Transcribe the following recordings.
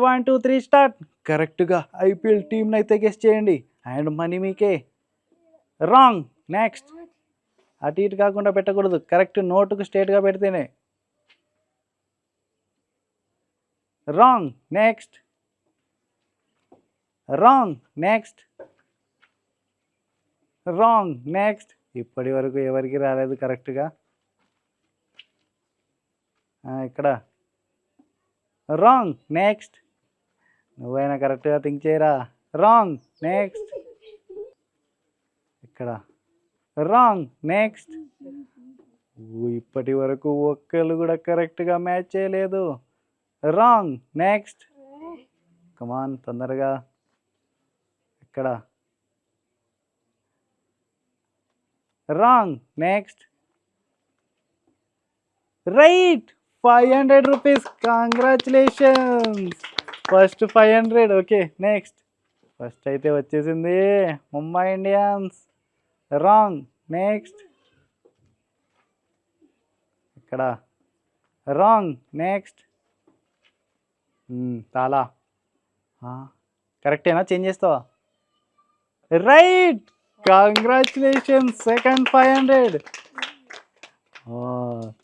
1 2 3 start. కరెక్ట్గా IPL టీంని అయితే గెస్ చేయండి అండ్ మనీ మీకే. రాంగ్. నెక్స్ట్. అటు ఇటు కాకుండా పెట్టకూడదు, కరెక్ట్ నోటుకు స్ట్రేట్గా పెడితేనే. Wrong. Next. Wrong. Next. Wrong. Next. ఇప్పటి వరకు ఎవరికి రాలేదు కరెక్ట్గా. ఇక్కడ రాంగ్. నెక్స్ట్. నువ్వైనా కరెక్ట్గా థింక్ చేయరా. రాంగ్. నెక్స్ట్. ఇక్కడ రాంగ్. నెక్స్ట్. ఇప్పటి వరకు ఒక్కళ్ళు కూడా కరెక్ట్గా మ్యాచ్ చేయలేదు. రాంగ్. నెక్స్ట్. కమాన్ తొందరగా. ఇక్కడ wrong. Next. Right. 500 rupees. Congratulations. First 500. Okay next. First అయితే వచ్చేసింది ముంబై ఇండియన్స్. రాంగ్. నెక్స్ట్. ఇక్కడ రాంగ్. నెక్స్ట్. తాలా కరెక్టేనా, చేంజ్ చేస్తావా? రైట్. కంగ్రాచులేషన్స్. సెకండ్ 500.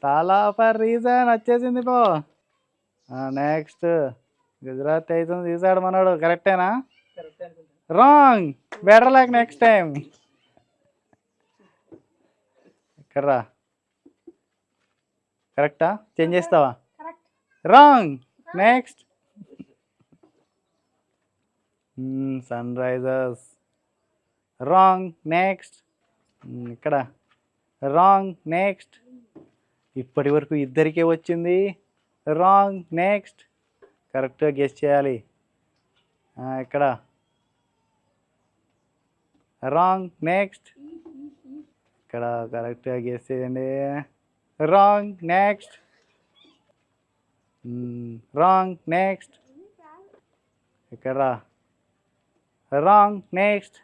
తాలా ఫర్ రీజన్ వచ్చేసింది పో. నెక్స్ట్. గుజరాత్ టైటన్స్ తీసాడు మనోడు, కరెక్టేనా? Wrong. Better luck next time. ఇక్కడ కరెక్టా, చేంజ్ చేస్తావా? Wrong. Next. Sunrisers. Wrong. Next. ఇక్కడ రాంగ్. నెక్స్ట్. ఇప్పటి వరకు ఇద్దరికే వచ్చింది. రాంగ్. నెక్స్ట్. కరెక్ట్గా గెస్ చేయాలి. ఇక్కడ రాంగ్. నెక్స్ట్. ఇక్కడ కరెక్ట్గా గెస్ చేయండి. రాంగ్. నెక్స్ట్. రాంగ్. నెక్స్ట్. ఇక్కడ wrong. Next.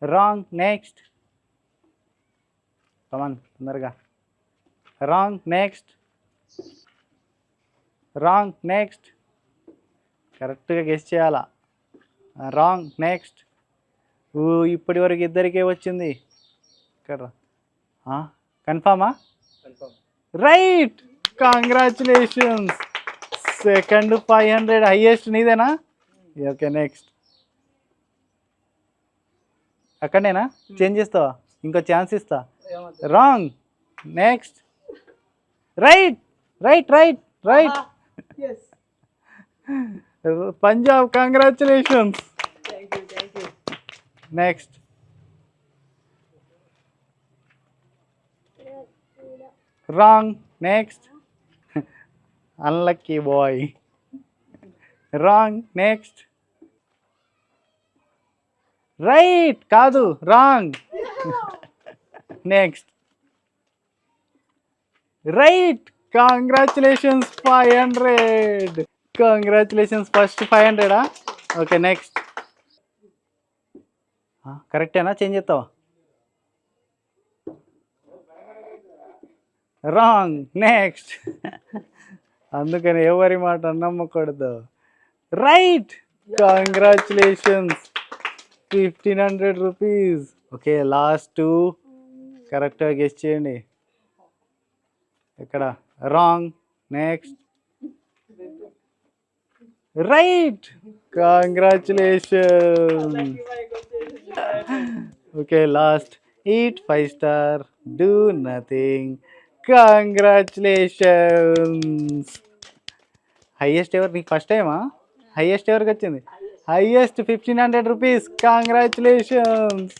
Wrong. Next. Come on తొందరగా. రాంగ్. నెక్స్ట్. రాంగ్. నెక్స్ట్. కరెక్ట్గా గెస్ చేయాలా. రాంగ్. నెక్స్ట్. ఇప్పటి వరకు ఇద్దరికే వచ్చింది. ఇక్కడ కన్ఫామా? రైట్. కంగ్రాచులేషన్స్. సెకండ్ 500. హైయెస్ట్ నీదేనా? Okay next. అక్కడనేనా, చేంజ్ చేస్తావా? ఇంకో ఛాన్స్ ఇస్తా. Wrong. Next. Right. Right right right. Punjab. Congratulations. Next. Wrong. Next. Unlucky boy. Wrong. Next. Right కాదు, wrong. Next. Right. Congratulations. 500. Congratulations. First 500. Okay next. కరెక్టేనా, change చేస్తావా? Wrong. Next. అందుకని ఎవరి మాట నమ్మకూడదు. Right. Congratulations. 1500 rupees. Okay last 2 కరెక్ట్గా guess చేయండి. ఇక్కడ wrong. Next. Right. Congratulations. Okay last. Eat 5 star, do nothing. Congratulations. Highest ఎవరు? నీకు ఫస్ట్ టైమా? హైయెస్ట్ ఎవరికి వచ్చింది? Highest 1500 rupees. కంగ్రాచులేషన్స్.